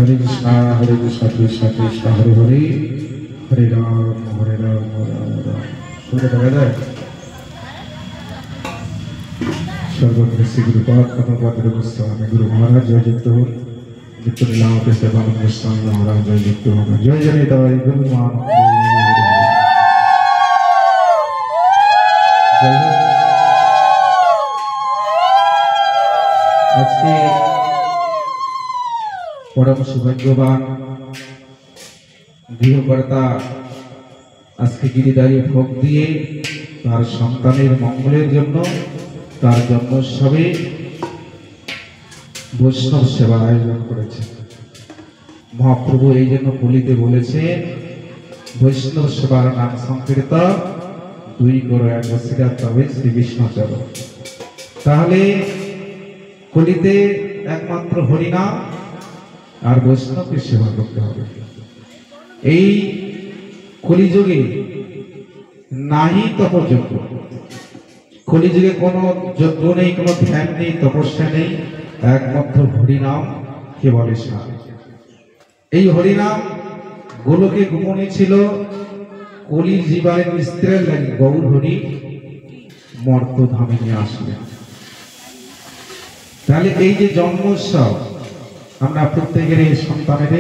हरे कृष्ण कृष्ण कृष्ण हरे हरे हरे राम राम राम। শুনে দেখা যায় सर्वत्र श्री गुरुपाद कमलपाद गोस्वामी गुरु महाराज जय जयत हो नित्य लीलाओं के सेवानंद गोस्वामी महाराज जय जयत हो जय जय ताई गुरु मान आज के परम सौभाग्यवान गृहकर्ता आज के गिरिधारी भोग दिए तार सन्तानेर मंगलेर जन्य तार जन्मोत्सवे वैष्णव सेवा आयोजन करेছে। महाप्रभु এই জন্য বলিতে বলেছেন বৈষ্ণব সেবার নাম সংকীর্তন দুই করো এক বসিরা তবে শ্রী বিষ্ণু চরণ। তাহলে কলিতে একমাত্র হরিনাম আর বৈষ্ণবকে সেবা করতে হবে। এই কলিযুগে নাহি তপযজ্ঞ, কলিযুগে কোনো যজ্ঞ নেই, কোনো ধ্যান নেই, তপস্যা নেই, একমাত্র হরিনাম কেবল সার। এই হরিনাম গোলকে গোপনে ছিল কলির জীবনের স্ত্রীর লাগি গৌর হরি মর্ত ধামে নিয়ে আসলেন। তাহলে এই যে জন্মোৎসব আমরা প্রত্যেকের এই সন্তানের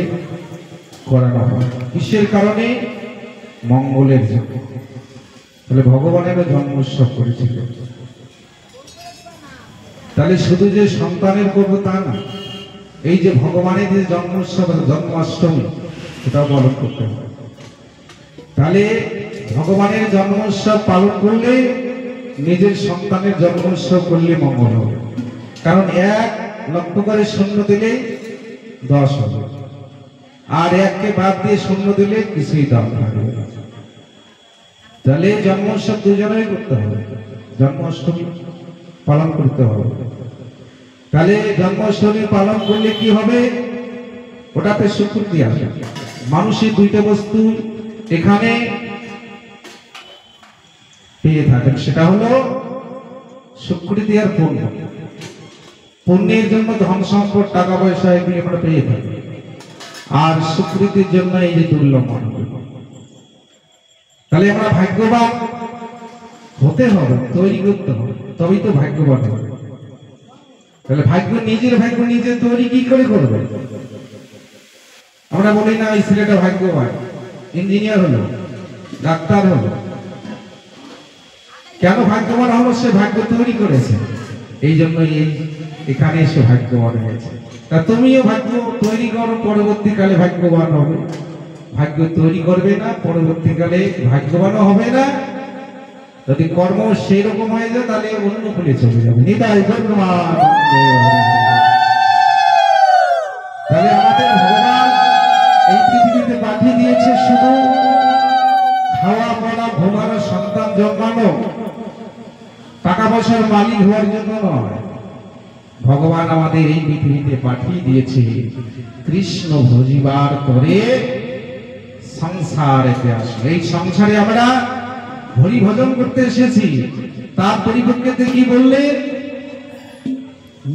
করানো হয় কিসের কারণে? মঙ্গলের জন্য। তাহলে ভগবানেরও জন্মোৎসব করেছিল। তাহলে শুধু যে সন্তানের করবো তা না, এই যে ভগবানের যে জন্মোৎসব জন্মাষ্টমী সেটাও পালন করতে হবে। তাহলে ভগবানের জন্মোৎসব পালন করলে নিজের সন্তানের জন্মোৎসব করলে মঙ্গল হবে। কারণ 1 লক্ষ করে শূন্য দিলে 10 হবে, আর 1কে বাদ দিয়ে শূন্য দিলে কিছুই দাম থাকবে না। তাহলে জন্মোৎসব দুজনেই করতে হবে, জন্মাষ্টমী পালন করতে হবে। তাহলে জন্মাষ্টমী পালন করলে কি হবে? ওটাতে স্বীকৃতি আসে। মানুষের দুইটা বস্তু এখানে পেয়ে থাকেন, সেটা হলো স্বীকৃতি আর পুণ্য। পুণ্যের জন্য ধন সম্পদ টাকা পয়সা এগুলি আমরা পেয়ে থাকি, আর স্বীকৃতির জন্য এই যে দুর্লভ মানব। তাহলে আমরা ভাগ্যবান হতে হবে, তৈরি করতে হবে, তবেই তো ভাগ্যবান হবে। তাহলে নিজের ভাগ্য নিজে তৈরি কি করে করবে? আমরা বলি না এই ছেলেটা ভাগ্যবান, ইঞ্জিনিয়ার হলো, ডাক্তার হলো। কেন ভাগ্যবান হলো? সে ভাগ্য তৈরি করেছে, এই জন্য এখানে এসে ভাগ্যবান হয়েছে। তা তুমিও ভাগ্য তৈরি করো, পরবর্তীকালে ভাগ্যবান হবে। ভাগ্য তৈরি করবে না, পরবর্তীকালে ভাগ্যবানও হবে না। যদি কর্ম সেই রকম হয়ে যায় তাহলে অন্য ফুলে চলে যাবে। তাহলে আমাদের ভগবান এই পৃথিবীতে পাঠিয়ে দিয়েছে শুধু খাওয়া পড়া ঘুমানো, সন্তান জন্মানো, টাকা পয়সার মালিক হওয়ার জন্য নয়। ভগবান আমাদের এই পৃথিবীতে পাঠিয়ে দিয়েছে কৃষ্ণ ভজিবার করে সংসারেতে আসলে। এই সংসারে আমরা হরি ভজন করতে এসেছি। তার পরিপ্রেক্ষিতে কি বললে?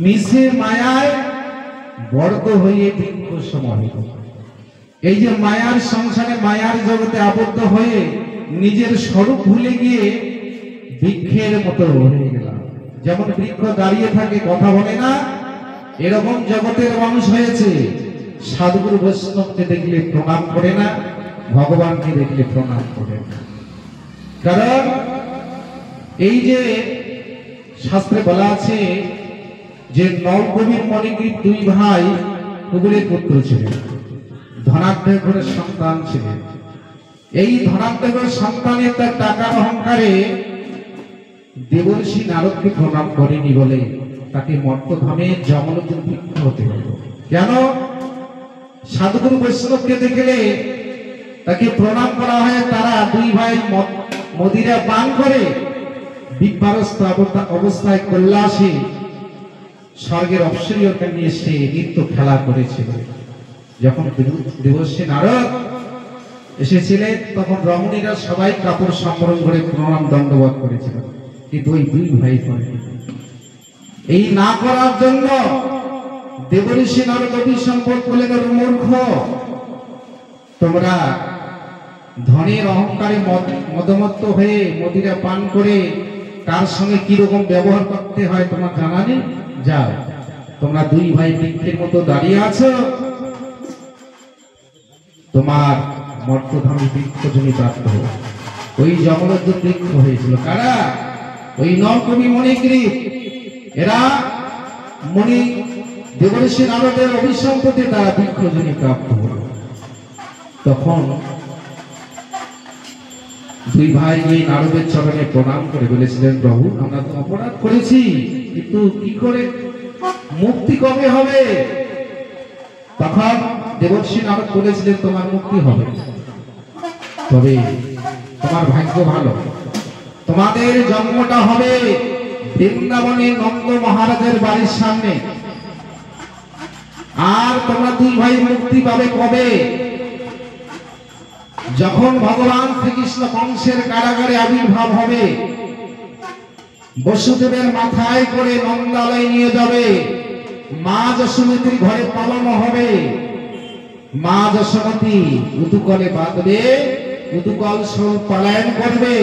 মিশে মায়ায় বর্গ হয়ে বৃক্ষ সমাহিত। এই যে মায়ার সংসারে, মায়ার জগতে আবদ্ধ হয়ে নিজের স্বরূপ ভুলে গিয়ে বৃক্ষের মতো হয়ে গেলাম। যেমন বৃক্ষ দাঁড়িয়ে থাকে, কথা বলে না, এরকম জগতের মানুষ হয়েছে। সাধুগুরু বৈষ্ণবকে দেখলে প্রণাম করে না, ভগবানকে দেখলে প্রণাম করে না। কারণ এই যে শাস্ত্রে বলা আছে যে নলকবির মণিগ্রীব 2 ভাই কবুলের পুত্র ছিলেন, ধনাঢ্যের ঘরের সন্তান ছিলেন। এই ধনাঢ্যের ঘরের সন্তানের তার টাকার অহংকারে দেবর্ষি নারদকে প্রণাম করেনি বলে তাকে মর্তধামে যমলোকে ভিক্ষু হতে হলো। কেন? সাধুগুরু বৈষ্ণবকে দেখলে তাকে প্রণাম করা হয়, তারা 2 ভাই মদিরা পান করে বিপারস্ত অবস্থায় কৈলাসে স্বর্গের অপ্সরীয়কে নিয়ে সে নৃত্য খেলা করেছিল। যখন দেবর্ষি নারদ এসেছিলেন তখন রমণীরা সবাই কাপড় সম্বরণ করে প্রণাম দণ্ডবত করেছিল, কিন্তু ওই 2 ভাই করে। এই না করার জন্য দেবঋষি নারদ অভিসম্পদ বলেন, মূর্খ, তোমরা ধনের অহংকারে মদমত্ত হয়ে মদিরা পান করে কার সঙ্গে কিরকম ব্যবহার করতে হয় তোমার জানা নেই? যাও, তোমরা দুই ভাই বৃক্ষের মতো দাঁড়িয়ে আছো, তোমার মর্তধামী বৃক্ষ জমি প্রাপ্ত হবে। ওই জমলজ্জ বৃক্ষ হয়েছিল কারা? ওই নরকবি মণিগ্রীব। এরা মণি দেবঋষি নারদের অভিসম্পদে তারা বৃক্ষ জমি প্রাপ্ত হল। তখন দুই ভাই এই নারদের চরণে প্রণাম করে বলেছিলেন, প্রভু, আমরা তো অপরাধ করেছি, কিন্তু কি করে মুক্তি কবে হবে? তখন দেবর্ষি নারদ বলেছিলেন, তোমার মুক্তি হবে, তবে তোমার ভাগ্য ভালো, তোমাদের জন্মটা হবে বৃন্দাবনে নন্দ মহারাজের বাড়ির সামনে। আর তোমরা দুই ভাই মুক্তি পাবে কবে? যখন ভগবান শ্রীকৃষ্ণ কংসের কারাগারে আবির্ভাব হবে, বসুদেবের মাথায় করে নন্দালয়ে নিয়ে যাবে, মা যশোমতীর ঘরে পালন হবে, মা যশোমতী উদুকলে বাঁধবে, উদুকল পলায়ন করবে।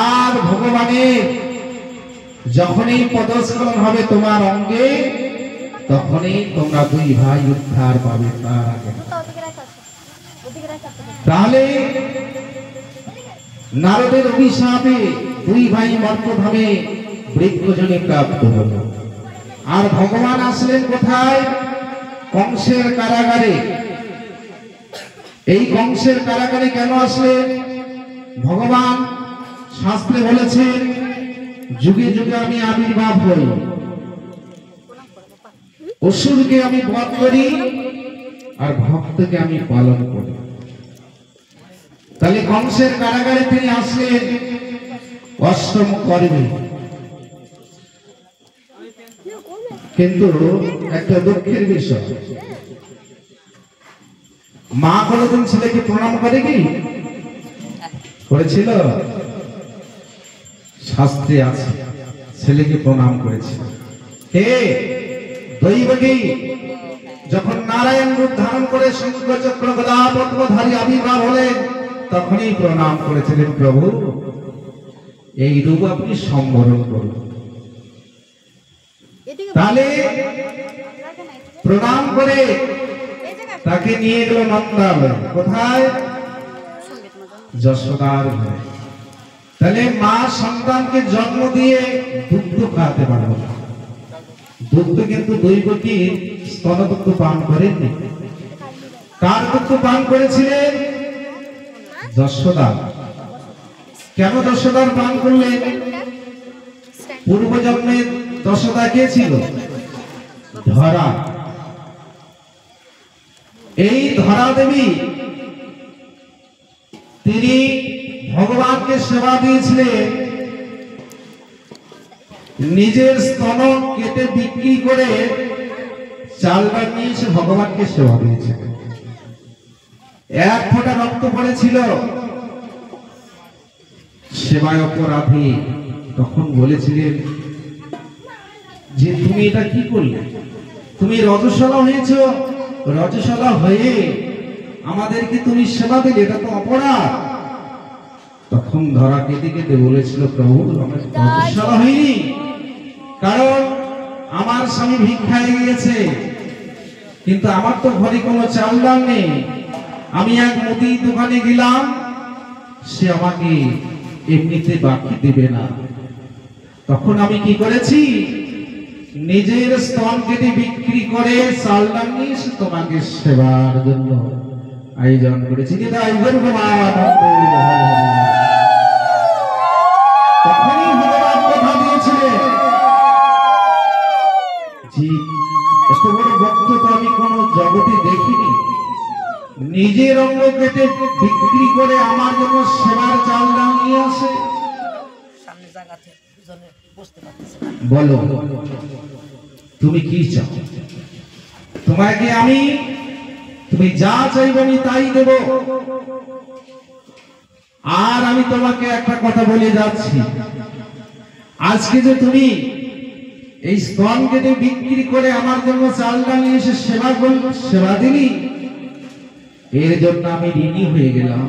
আর ভগবানের যখনই পদস্খলন হবে তোমার অঙ্গে, তখনই তোমরা দুই ভাই উদ্ধার পাবে। তার আগে তাহলে নারদের অভিশাপে দুই ভাই মর্তধামে বৃক্ষজনে প্রাপ্ত হল। আর ভগবান আসলেন কোথায়? কংসের কারাগারে। এই কংসের কারাগারে কেন আসলেন? ভগবান শাস্ত্রে বলেছেন, যুগে যুগে আমি আবির্ভাব হই, অসুরকে আমি বধ করি, আর ভক্তকে আমি পালন করি। তাহলে কংসের কারাগারে তিনি আসলেন অষ্টম কর্মে। কিন্তু একটা দুঃখের বিষয়, মা কোনদিন ছেলেকে প্রণাম করে কি? করেছিল? শাস্ত্রে আছে ছেলেকে প্রণাম করেছিল। কে? দৈবকী। যখন নারায়ণ রূপ ধারণ করে শঙ্খ চক্র গদা পদ্মধারী আবির্ভাব হলেন, তখনই প্রণাম করেছিলেন, প্রভু, এই রূপ আপনি সম্বরণ করুন। তাহলে প্রণাম করে তাকে নিয়ে গেল নন্দালয়। কোথায়? যশোদার ঘরে। তাহলে মা সন্তানকে জন্ম দিয়ে দুগ্ধ খাওয়াতে পারবে না। দুগ্ধ কিন্তু দৈবকীর স্তনদুগ্ধ পান করেননি। কার দুগ্ধ পান করেছিলেন? যশোদা। কেন যশোদার পান করলেন? পূর্বজন্মে যশোদা কে ছিল? ধরা। এই ধরা দেবী তিনি ভগবানকে সেবা দিয়েছিলেন, নিজের স্তন কেটে বিক্রি করে চালটা নিয়ে এসে ভগবানকে সেবা দিয়েছিলেন। এক ফোঁটা রক্ত পড়েছিল, সেবায় অপরাধী। তখন বলেছিলেন যে তুমি এটা কি করলে? তুমি রজস্বলা হয়েছ, রজস্বলা হয়ে আমাদেরকে তুমি সেবা দিলে, এটা তো অপরাধ। তখন ধরা কেটে কেটে বলেছিল, প্রভু, আমার রজস্বলা হয়নি, কারণ আমার স্বামী ভিক্ষায় গিয়েছে, কিন্তু আমার তো ঘরে কোনো চাল ডাল নেই। আমি এক মুদির দোকানে গেলাম, সে আমাকে এমনিতে বাকি দেবে না। তখন আমি কি করেছি? নিজের স্তন কেটে বিক্রি করে চাল ডাল নিয়ে এসে তোমাকে সেবার জন্য আয়োজন করেছি। তখনই ভগবান কথা দিয়েছিলেন যে এত বড় ভক্ত তো আমি কোন জগতে দেখিনি, নিজের অঙ্গ কেটে বিক্রি করে আমার জন্য সেবার চাল ডাল নিয়ে আসে। বলো তুমি কি চাও? তোমাকে আমি, তুমি যা চাইবে আমি তাই দেব। আর আমি তোমাকে একটা কথা বলে যাচ্ছি, আজকে যে তুমি এই স্তন কেটে বিক্রি করে আমার জন্য চাল ডাল নিয়ে এসে সেবা দিলি, এর জন্য আমি ঋণী হয়ে গেলাম।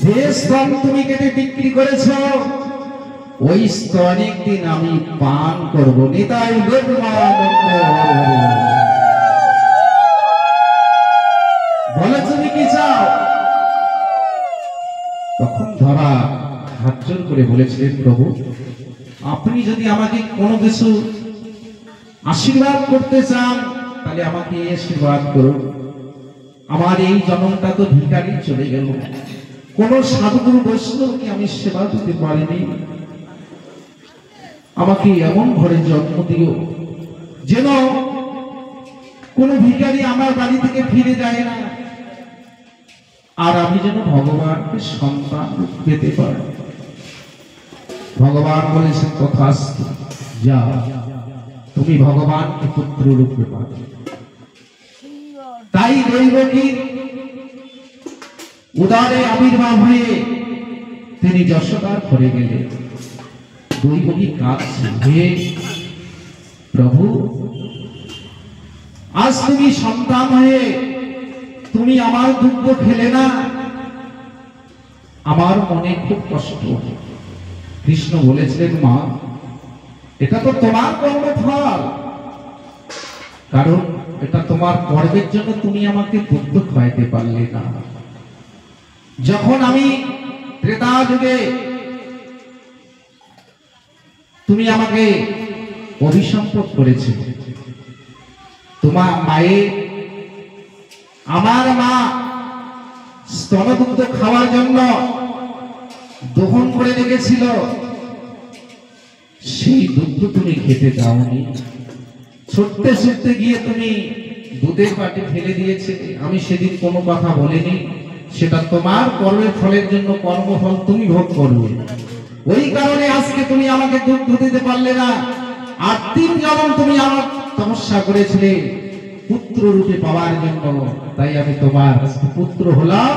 যে স্তন তুমি কেটে বিক্রি করেছো, ওই স্তন একদিন আমি পান করবো। নিতাই বলে তুমি কি চাও? তখন ধরা হাত জোর করে বলেছিলেন, প্রভু আপনি যদি আমাকে কোনো কিছু আশীর্বাদ করতে চান তাহলে আমাকে আশীর্বাদ করুন। আমার এই জন্মটা তো ভিখারি চলে গেল, কোন সাধুগুরু বৈষ্ণবকে আমি সেবা দিতে পারিনি। আমাকে এমন ঘরে জন্ম দিও যেন কোন ভিখারি আমার বাড়ি থেকে ফিরে যায় না, আর আমি যেন ভগবানকে সন্তান পেতে পারি। ভগবান বলেছেন, তথাস্তু, যা তুমি ভগবানকে পুত্র রূপে পাবে। তাই দৈবকীর উদারে আবির্ভাব হয়ে তিনি যশোদার ঘরে গেলেন। দৈবকী কাঁদছে, হে প্রভু, আজ তুমি সন্তান হয়ে তুমি আমার দুগ্ধ খেলে না, আমার মনে খুব কষ্ট। কৃষ্ণ বলেছিলেন, মা এটা তো তোমার কর্মফল, কারণ এটা তোমার কর্মের জন্য তুমি আমাকে দুগ্ধ খাওয়াইতে পারলে না। যখন আমি ত্রেতা যুগে তুমি আমাকে অভিসম্পদ করেছে, তোমার মায়ে আমার মা স্তনদুগ্ধ খাওয়ার জন্য দহন করে রেখেছিল, সেই দুধ তুমি খেতে দাওনি। ছুটতে ছুটতে গিয়ে তুমি দুধের বাটি ফেলে দিয়েছে, আমি সেদিন কোনো কথা বলিনি। সেটা তোমার কর্মের ফলের জন্য, কর্মফল তুমি ভোগ করবে। ওই কারণে আজকে তুমি আমাকে দুধ দিতে পারলে না। আর 3 জন্ম তুমি আমার তপস্যা করেছিলে পুত্র রূপে পাওয়ার জন্য, তাই আমি তোমার পুত্র হলাম,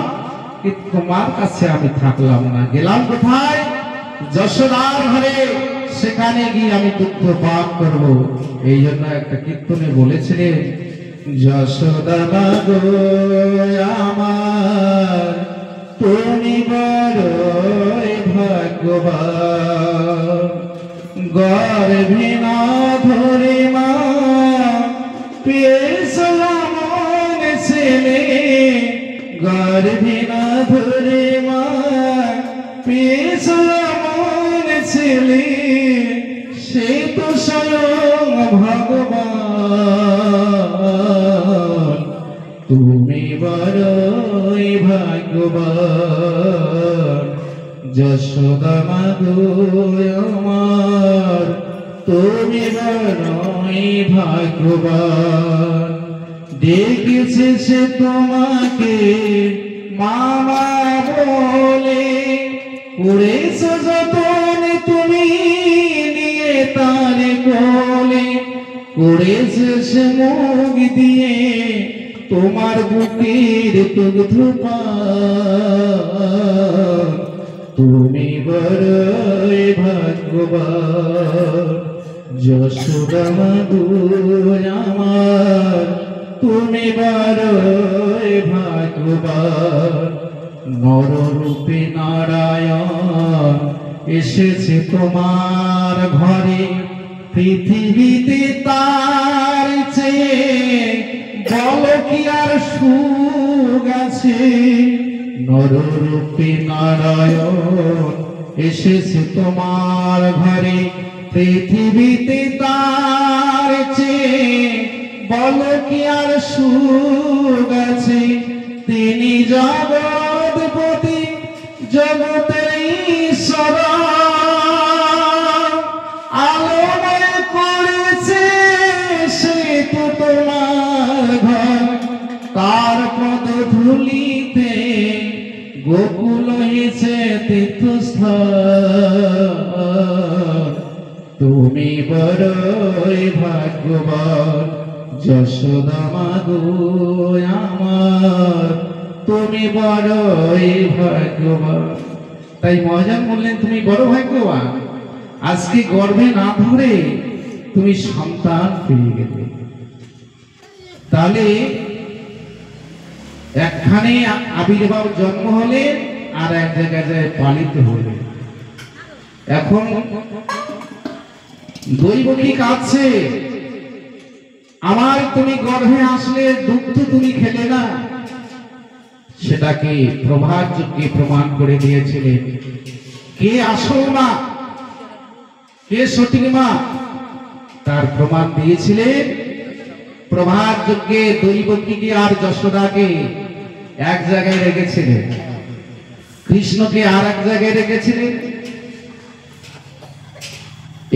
কিন্তু তোমার কাছে আমি থাকলাম না। গেলাম কোথায়? যশোদার ঘরে। সেখানে গিয়ে আমি দুগ্ধ পান করব। এই জন্য একটা কীর্তনে বলেছিলেন, যশোদা মা গো আমার, তুমি বড়ই ভাগ্যবান, গর্ভে না ধরে মা পেয়েছিলাম ছেলে, গর্ভে না ধরে মা পেয়েছিলাম ছেলে, সে তো স্বয়ং ভগবান, তুমি বড়ই ভাগ্যবান। যশোদা মা গো আমার, তুমি বড়ই ভাগ্যবান। ডেকেছে সে তোমাকে মামা বলে, করেছ যতন তুমি নিয়ে তার কোলে, করেছে সে মুখ দিয়ে তোমার বুকের দুগ্ধ পান, তুমি বড়ই ভাগ্যবান। যশোদা মা গো আমার, তুমি বড়ই ভাগ্যবান। নররূপে নারায়ণ এসেছে তোমার ঘরে, পৃথিবীতে তার চেয়ে বলো কি আর সুখ আছে। নররূপে নারায়ণ এসেছে তোমার ঘরে, পৃথিবীতে তার চেয়ে বলো কি আর সুখ আছে। তিনি জগৎপতি, জগতের ঈশ্বর, আলোময় করেছে সে তো তোমার ঘর। তার পদ ধুলিতে গোকুল হয়েছে তীর্থস্থান, তুমি বড়ই ভাগ্যবান। যশোদা মা গো আমার, তুমি বড়ই ভাগ্যবান। তাই মহাজন বললেন, তুমি বড় ভাগ্যবান। আজকে গর্ভে না ধরে তুমি সন্তান পেয়ে গেলে। তাহলে একখানে আবির্ভাব জন্ম হলে আর এক জায়গায় পালিত হলে। এখন দৈবকী কাঁদছে, আমার তুমি গর্ভে আসলে দুগ্ধ তুমি খেলে না, সেটাকে প্রভাত যুগে প্রমাণ করে দিয়েছিলেন। কে আসল মা, কে সঠিক মা, তার প্রমাণ দিয়েছিলেন প্রভাত যুগে। দৈবকীকে আর যশোদাকে এক জায়গায় রেখেছিলেন, কৃষ্ণকে আর এক জায়গায় রেখেছিলেন।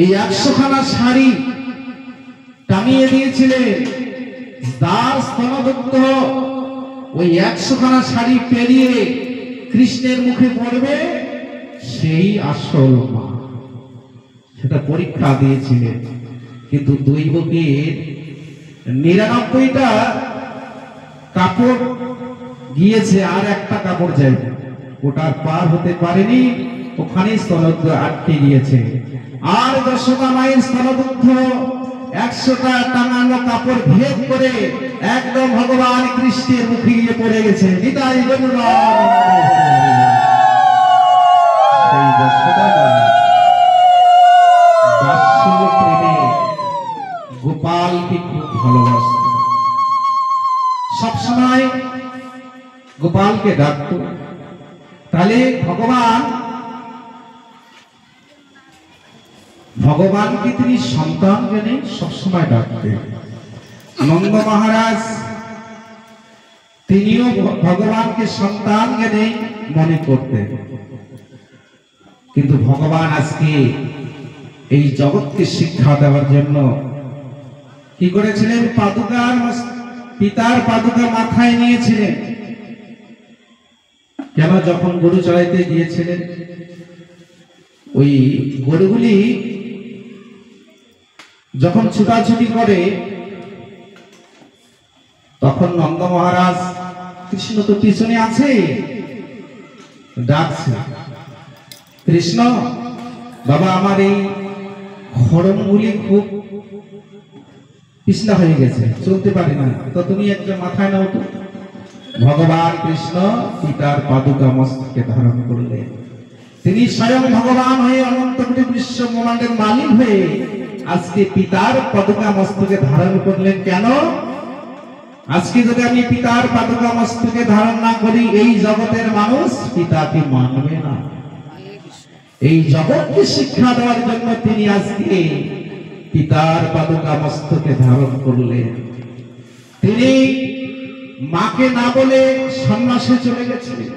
এই 100 খানা শাড়ি টাঙিয়ে দিয়েছিলেন। দাস স্তনদত্ত ওই 100 খানা শাড়ি পেরিয়ে কৃষ্ণের মুখে পড়বে, সেই আসল মা, সেটা পরীক্ষা দিয়েছিলেন। কিন্তু দৈবকীর 99টা কাপড় গিয়েছে, আর একটা কাপড় যায়নি, ওটার পার হতে পারেনি, ওখানে স্তনদ্র আটকে গিয়েছে। আর যশোদা মায়ের স্তনদুগ্ধ 100টা টাঙানো কাপড় ভেদ করে একদম ভগবান কৃষ্ণের মুখে গিয়ে পড়ে গেছে। নিতাই সেই যশোদা বাৎসল্য প্রেমে গোপালকে খুব ভালোবাসত, সবসময় গোপালকে ডাকত। তাহলে ভগবানকে তিনি সন্তান জ্ঞানে সবসময় ডাকতেন। নন্দ মহারাজ তিনিও ভগবানকে সন্তান জ্ঞানে মনে করতেন। কিন্তু ভগবান আজকে এই জগৎকে শিক্ষা দেওয়ার জন্য কি করেছিলেন? পিতার পাদুকা মাথায় নিয়েছিলেন। কেন? যখন গরু চড়াইতে গিয়েছিলেন, ওই গরুগুলি যখন ছুটাছুটি করে, তখন নন্দ মহারাজ, কৃষ্ণ তো পিছনে আছে, ডাকছে, কৃষ্ণ বাবা, আমার এই খড়মগুলি খুব পিছলা হয়ে গেছে, চলতে পারি না, তো তুমি একটা মাথায় নাও তো। ভগবান কৃষ্ণ পিতার পাদুকা মস্তকে ধারণ করলেন। তিনি স্বয়ং ভগবান হয়ে অনন্ত কোটি বিশ্ব ব্রহ্মাণ্ডের মালিক হয়ে আজকে পিতার পাদুকা মস্তকে ধারণ করলেন। কেন? আজকে যদি আমি পিতার পাদুকা মস্তকে ধারণ না করি, এই জগতের মানুষ পিতাকে মানবে না। এই জগৎকে শিক্ষা দেওয়ার জন্য তিনি আজকে পিতার পাদুকা মস্তকে ধারণ করলেন। তিনি মাকে না বলে সন্ন্যাসে চলে গেছিলেন,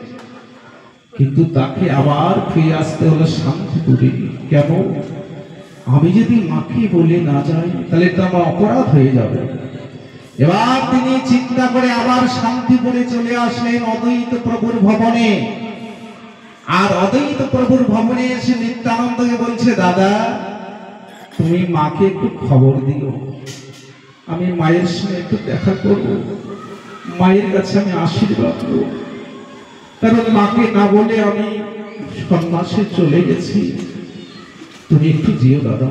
কিন্তু তাকে আবার ফিরে আসতে হলো শান্তিপুরে। কেন? আমি যদি মাকে বলে না যাই, তাহলে তো আমার অপরাধ হয়ে যাবে। এবার তিনি চিন্তা করে আবার শান্তিপুরে চলে আসলেন অদ্বৈত প্রভুর ভবনে। আর অদ্বৈত প্রভুর ভবনে এসে নিত্যানন্দকে বলছে, দাদা তুমি মাকে একটু খবর দিও, আমি মায়ের সঙ্গে একটু দেখা করবো, মায়ের কাছে আমি আশীর্বাদ দেবো, কারণ মাকে না বলে আমি সন্ন্যাসে চলে গেছি, তুমি একটু যেও দাদা।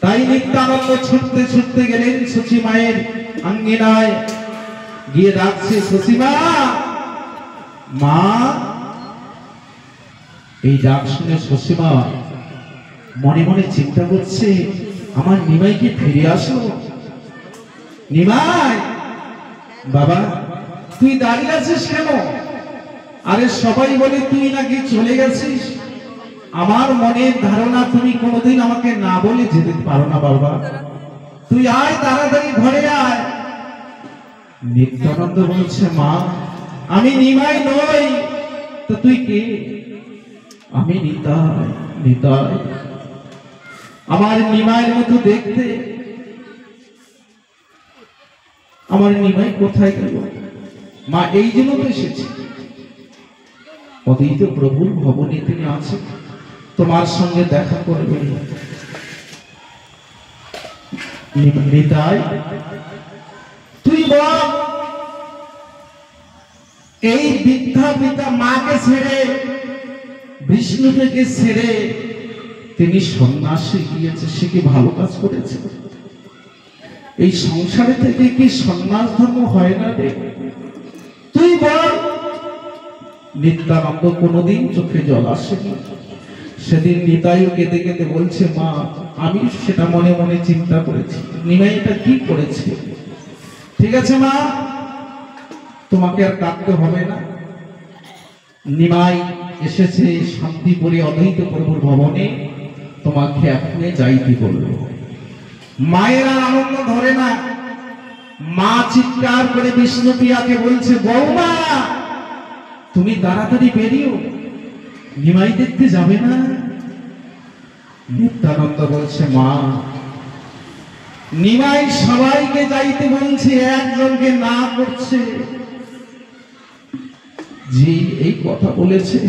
তাই নিত্যানন্দ ছুটতে ছুটতে গেলেন শচী মায়ের আঙ্গিনায়, গিয়ে ডাকছে, শচীমা, মা। এই ডাক শুনে শচীমা মনে মনে চিন্তা করছে, আমার নিমাইকে ফিরে আসো। নিমাই, বাবা তুই দাঁড়িয়ে আছিস কেন? আরে সবাই বলে তুই নাকি চলে গেছিস। আমার মনের ধারণা তুমি কোনোদিন আমাকে না বলে যেতে পারো না বাবা, তুই আয়, তাড়াতাড়ি ঘরে আয়। নিত্যানন্দ বলছে, মা আমি নিমাই নই, তো তুই কে? আমি নিতাই। নিতাই আমার নিমাইয়ের মতো দেখতে, আমার নিমাই কোথায় গেল? মা এই জন্য তো এসেছি, অদ্বৈত প্রভুর ভবনে তিনি আছেন, তোমার সঙ্গে দেখা করবেন। নিতাই তুই বল, এই বৃদ্ধা পিতা মাকে ছেড়ে, বিষ্ণুকে ছেড়ে তিনি সন্ন্যাসে গিয়েছে, সে কি ভালো কাজ করেছে? এই সংসারে থেকে কি সন্ন্যাস ধর্ম হয় না রে? তুই বল। নিত্যানন্দ কোনোদিন চোখে জল আসেনি। সেদিন নিতাইও কেঁদে কেঁদে বলছে, মা আমি সেটা মনে মনে চিন্তা করেছি, নিমাই এটা কি করেছে। ঠিক আছে মা, তোমাকে আর কাঁদতে হবে না। নিমাই এসেছে শান্তিপুরে অদ্বৈত প্রভুর ভবনে, তোমাকে এখনই যাইতে বলল। মায়ের আর আনন্দ ধরে না। মা চিৎকার করে বিষ্ণুপ্রিয়াকে বলছে, বৌমা তুমি তাড়াতাড়ি বেরিও, নিমাই দেখতে যাবে না? নিত্যানন্দ বলছে, মা নিমাই সবাইকে যাইতে বলছে, একজনকে না করছে। যে এই কথা বলেছে,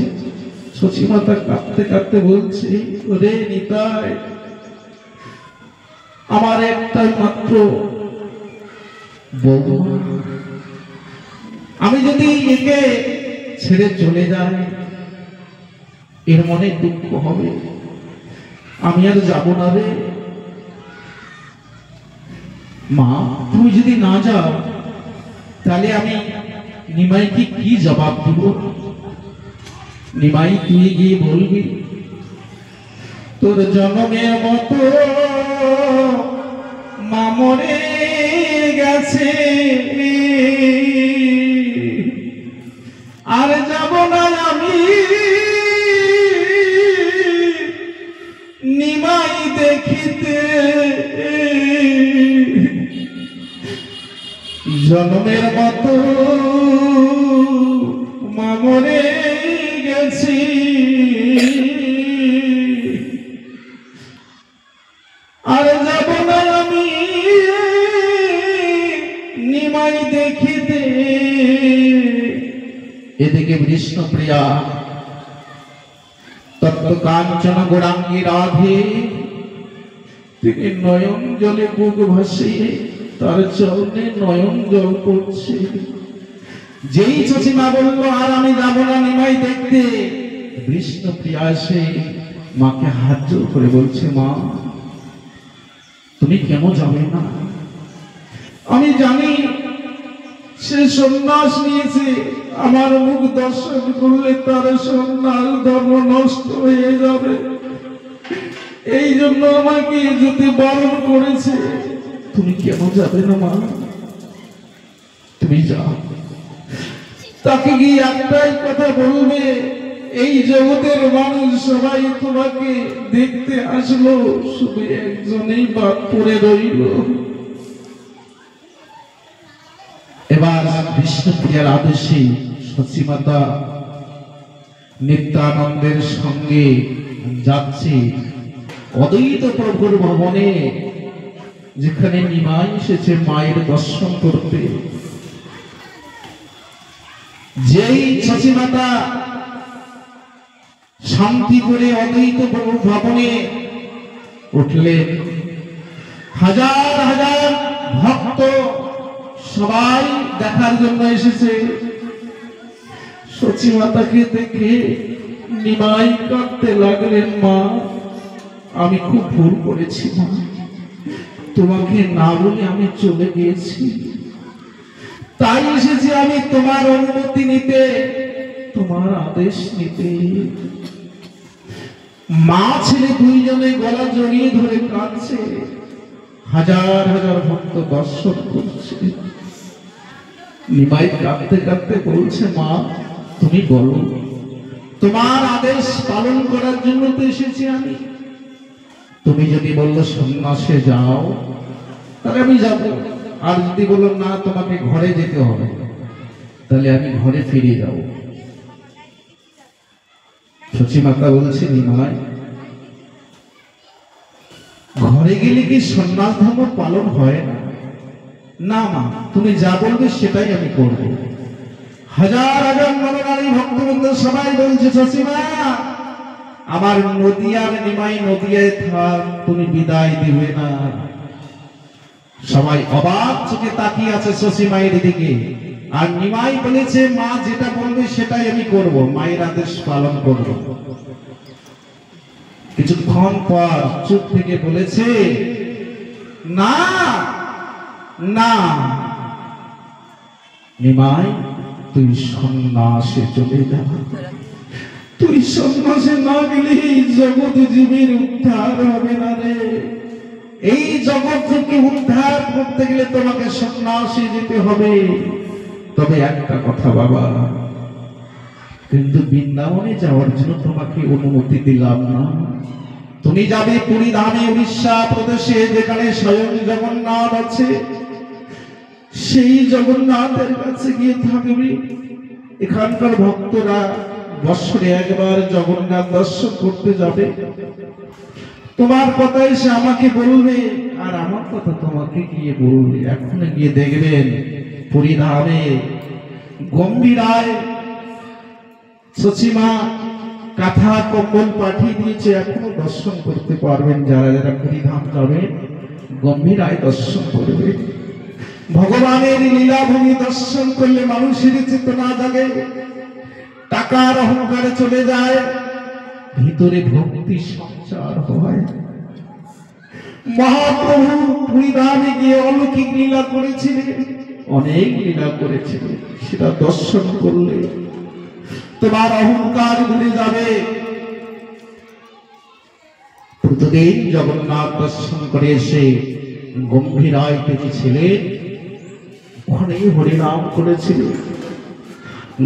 শচীমাতা কাঁদতে কাঁদতে বলছে, ওরে নিতাই, আমার একটাই মাত্র বৌমা, আমি যদি একে ছেড়ে চলে যাই এর মনে দুঃখ হবে, আমি আর যাব না রে। মা তুমি যদি না যাও তাহলে আমি নিমাইকে কি জবাব দিব? নিমাই তুই গিয়ে বলবি, তোর জন্মের মতো মা মরে গেছে, আর যাব না আমি নিমাই দেখিতে, জন্মের মতো মা মরে গেছি, আর যাব না আমি নিমাই দেখিতে। এদিকে বিষ্ণুপ্রিয়া তত্ত্ব কাঞ্চন গৌরাঙ্গী রাধে, তিনি নয়ন জলে বুক ভাসিয়ে তার চরণে নয়ন জল পড়ছে। যেই শচীমা বলল আর আমি যাব না নিমাই দেখতে, বিষ্ণুপ্রিয়া এসে মাকে হাত জোড় করে বলছে, মা তুমি কেন যাবে না? আমি জানি সে সন্ন্যাস নিয়েছে, আমার মুখ দর্শন করলে তার সন্ন্যাস ধর্ম নষ্ট হয়ে যাবে, এই জন্য আমাকে যেতে বারণ করেছে। তুমি কেন যাবে না মা? তুমি যাও, তাকে গিয়ে একটাই কথা বলবে, এই জগতের মানুষ সবাই তোমাকে দেখতে আসলো, শুধু একজনেই বাদ পড়ে রইল। এবার বিষ্ণুপ্রিয়ার আদেশে শচীমাতা নিত্যানন্দের সঙ্গে যাচ্ছে অদ্বৈত প্রভুর ভবনে, যেখানে নিমাই এসেছে মায়ের দর্শন করতে। যেই শচীমাতা শান্তিপুরে অদ্বৈত প্রভুর ভবনে উঠলেন, হাজার হাজার ভক্ত সবাই দেখার জন্য এসেছে। শচীমাতাকে দেখে নিমাই কাঁদতে লাগলেন, মা আমি খুব ভুল করেছি মা, তোমাকে না বলে আমি চলে গিয়েছি, তাই এসেছি আমি তোমার অনুমতি নিতে, তোমার আদেশ নিতে। মা ছেলে দুইজনে গলা জড়িয়ে ধরে কাঁদছে, হাজার হাজার ভক্ত দর্শন করছে। নিমাই কাঁদতে কাঁদতে বলছে, মা তুমি বলো, তোমার আদেশ পালন করার জন্য তো এসেছি আমি। তুমি যদি বললো সন্ন্যাসে যাও তাহলে আমি যাব, আর যদি বললো না তোমাকে ঘরে যেতে হবে তাহলে আমি ঘরে ফিরে যাব। শচীমাতা বলছে, নিমাই ঘরে গেলে কি সন্ন্যাস ধর্ম পালন হয় না? না মা, তুমি যা বলবে সেটাই আমি করব। হাজার হাজার নরনারী ভক্তবৃন্দ সবাই বলছে, শচীমা আমার নদিয়ার নিমাই নদিয়ায় থাক, তুমি বিদায় দিবে না। সবাই অবাক চোখে তাকিয়ে আছে শচীমায়ের দিকে। আর নিমাই বলেছে, মা যেটা বলবে সেটাই আমি করব, মায়ের আদেশ পালন করব। কিছুক্ষণ পর চুপ থেকে বলেছে, না না নিমাই, তুই সন্ন্যাসে চলে যা। তুই সন্ন্যাসে না গেলে জগৎ জীবের উদ্ধার হবে না রে। এই জগৎ থেকে উদ্ধার করতে গেলে তোমাকে সন্ন্যাসে যেতে হবে। তবে একটা কথা বাবা, কিন্তু বৃন্দাবনে যাওয়ার জন্য তোমাকে অনুমতি দিলাম না। তুমি যাবে পুরী ধামে, উড়িষ্যা প্রদেশে, যেখানে স্বয়ং জগন্নাথ আছে। সেই জগন্নাথের কাছে গিয়ে থাকবে। এখানকার ভক্তরা বছরে একবার জগন্নাথ দর্শন করতে যাবে। তোমার কথা এসে আমাকে বলবে, আর আমার কথা তোমাকে গিয়ে বলবে। এখন গিয়ে দেখবেন পুরী ধামে গম্ভীরায় সচিমা কাঁথা কম্বল পাঠিয়ে দিয়েছে। এখনো দর্শন করতে পারবেন। যারা যারা পুরী ধাম যাবে গম্ভীরায় দর্শন করবে। ভগবানের লীলাভূমি দর্শন করলে মানুষের চেতনা জাগে, টাকার অহংকারে চলে যায়, ভিতরে ভক্তি সঞ্চার হয়। মহাপ্রভু পুরী ধামে গিয়ে অলৌকিক লীলা করেছিলেন, অনেক লীলা করেছিলেন। সেটা দর্শন করলে তোমার অহংকার ভুলে যাবে। প্রতিদিন জগন্নাথ দর্শন করে এসে গম্ভীরায় তিনি ছিলেন, ওখানে হরিনাম করেছিলেন।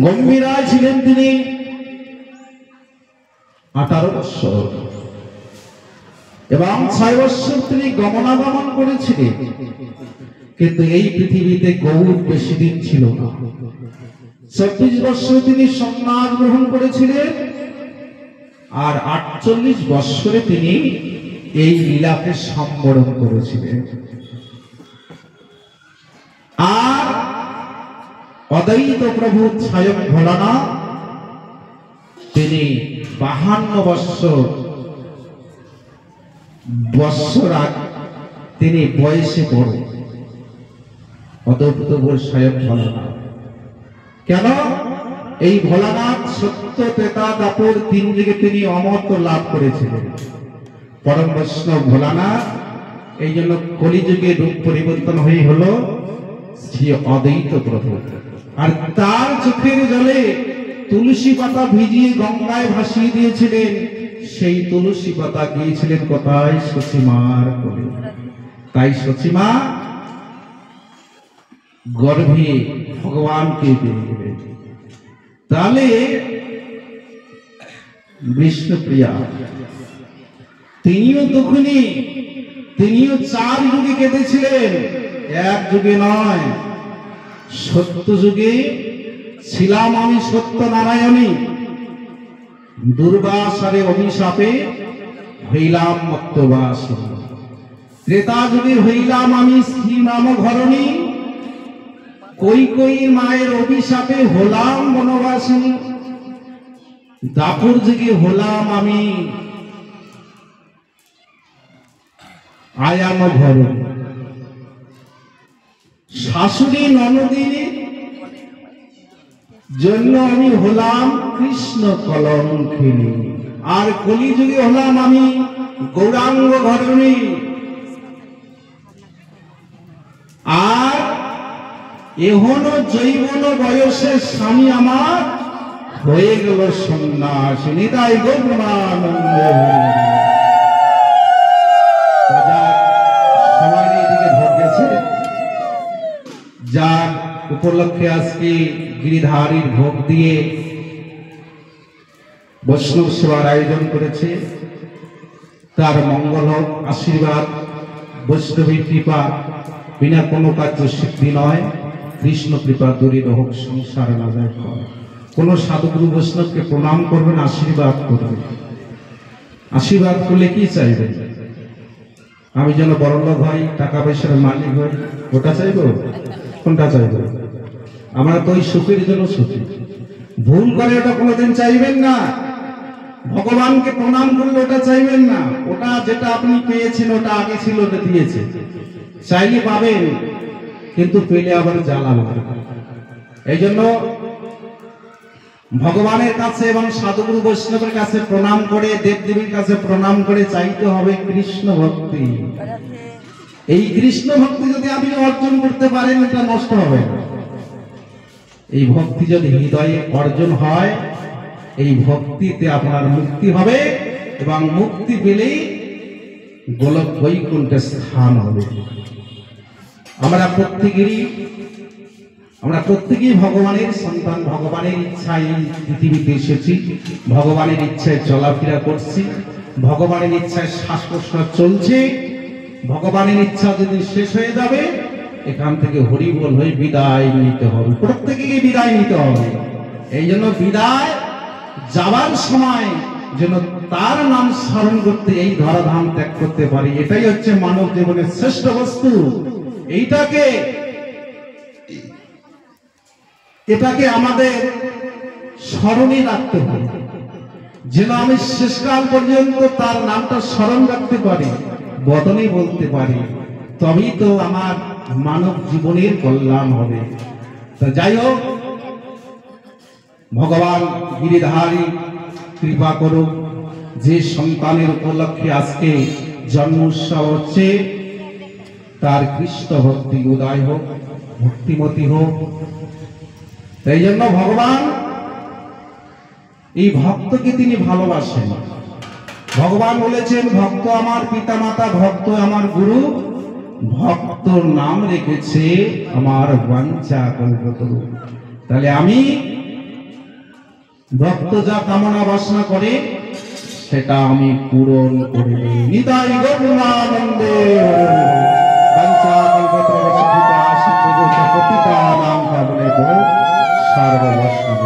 গম্ভীরায় ছিলেন তিনি 18 বৎসর এবং 6 বৎসর তিনি গমনাগমন করেছিলেন। কিন্তু এই পৃথিবীতে গৌর বেশি দিন ছিল না। 24 বৎসর তিনি সন্ন্যাস গ্রহণ করেছিলেন, আর 48 বৎসরে তিনি এই লীলাকে সম্বরণ করেছিলেন। আর অদ্বৈত প্রভু স্বয়ং ভোলানাথ তিনি 52 বৎসর আগে তিনি বয়সে বড়। অদ্বৈত স্বয়ং ভোলানাথ কেন? এই ভোলানাথ সত্য, ত্রেতা, দাপর 3 যুগে তিনি অমরত্ব লাভ করেছিলেন। পরম বৈষ্ণব ভোলানাথ এই জন্য কলিযুগে রূপ পরিবর্তন হয়ে হলো শ্রী অদ্বৈত প্রভু। আর তার চোখের জলে তুলসী পাতা ভিজিয়ে গঙ্গায় ভাসিয়ে দিয়েছিলেন। সেই তুলসী পাতা গিয়েছিলেন কোথায়? সচিমার কোলে। তাই সচিমা গর্ভে ভগবানকে পেয়ে গেলেন। তাহলে বিষ্ণুপ্রিয়া তিনিও তখনই, তিনিও 4 যুগে কেঁদেছিলেন, 1 যুগে নয়। সত্য যুগে ছিলাম আমি সত্যনারায়ণী, দুর্বাসারে অভিশাপে হইলাম মত্তবাসিনী। ত্রেতা যুগে হইলাম আমি শ্রী নাম ঘরণী, কৈকেয়ীর মায়ের অভিশাপে হলাম বনবাসিনী। দাপর যুগে হলাম আমি আয়াম ঘরণী। শাশুড়ি ননদিনী জন্য আমি হলাম কৃষ্ণ কলঙ্কিনী। আর কলিযুগে হলাম আমি গৌরাঙ্গ ঘরণী। আর এহনো জৈবন বয়সে স্বামী আমার হয়ে গেল সন্ন্যাসিনী। তাই গৌরানন্দ সবাই এদিকে ভোগ গেছে। যার উপলক্ষে আজকে গিরিধারীর ভোগ দিয়ে বৈষ্ণব সেবার আয়োজন করেছে, তার মঙ্গল আশীর্বাদ, বৈষ্ণবীর কৃপা বিনা কোনো কার্য সিদ্ধি নয়। কৃষ্ণ কৃপা দূরিত হোক, সংসার না যায়। কোন সাধুগুরু বৈষ্ণবকে প্রণাম করবেন, আশীর্বাদ করবেন। আশীর্বাদ করলে কি চাইবেন? আমি যেন বড়লোক হই, টাকা পয়সার মালিক হই, ওটা চাইব? কোনটা চাইব? আমরা তো ওই সুখের জন্য সুখী। ভুল করে ওটা কোনোদিন চাইবেন না। ভগবানকে প্রণাম করলে ওটা চাইবেন না। ওটা যেটা আপনি পেয়েছেন, ওটা আগে ছিল, ওটা দিয়েছে। চাইলে পাবেন, কিন্তু পেলে আবার জ্বালা লাগে। এই জন্য ভগবানের কাছে এবং সাধুগুরু বৈষ্ণবের কাছে প্রণাম করে, দেবদেবীর কাছে প্রণাম করে চাইতে হবে কৃষ্ণ ভক্তি। এই কৃষ্ণ ভক্তি যদি আপনি অর্জন করতে পারেন, এটা নষ্ট হবে না। এই ভক্তি যদি হৃদয়ে অর্জন হয়, এই ভক্তিতে আপনার মুক্তি হবে, এবং মুক্তি পেলেই গোলক বৈকুণ্ঠে স্থান হবে। আমরা প্রত্যেকেই ভগবানের সন্তান, ভগবানের ইচ্ছায় এই পৃথিবীতে এসেছি, ভগবানের ইচ্ছায় চলাফেরা করছি, ভগবানের ইচ্ছায় শ্বাস প্রশ্বাস চলছে। ভগবানের ইচ্ছা যদি শেষ হয়ে যাবে, এখান থেকে হরিবোল হয়ে বিদায় নিতে হবে, প্রত্যেকেই বিদায় নিতে হবে। এই জন্য বিদায় যাবার সময় যেন তার নাম স্মরণ করতে, এই ধরাধাম ত্যাগ করতে পারি। এটাই হচ্ছে মানব জীবনের শ্রেষ্ঠ বস্তু। এটাকে আমাদের স্মরণে রাখতে হবে, যেন আমি শেষকাল পর্যন্ত তার নামটা স্মরণ রাখতে পারি, বদনে বলতে পারি, তবেই তো আমার মানব জীবনের কল্যাণ হবে। তা যাই হোক, ভগবান গিরিধারী কৃপা করুক, যে সন্তানের উপলক্ষে আজকে জন্ম উৎসব হচ্ছে, তার কৃষ্ণ ভক্তি উদয় হোক, ভক্তিমতী হোক। তাই জন্য ভগবান এই ভক্তকে তিনি ভালোবাসেন। ভগবান বলেছেন, ভক্ত আমার পিতা মাতা, ভক্ত আমার গুরু, ভক্তর নাম রেখেছে আমার বাঞ্ছা কল্পতরু। তাহলে আমি ভক্ত যা কামনা বাসনা করে, সেটা আমি পূরণ করে দিই। নিতাই গৌরানন্দে বাঞ্ছা কল্পতরু সিদ্ধিতা সিদ্ধি পতিতা নাম কামনে গো সর্ববৈষ্ণব।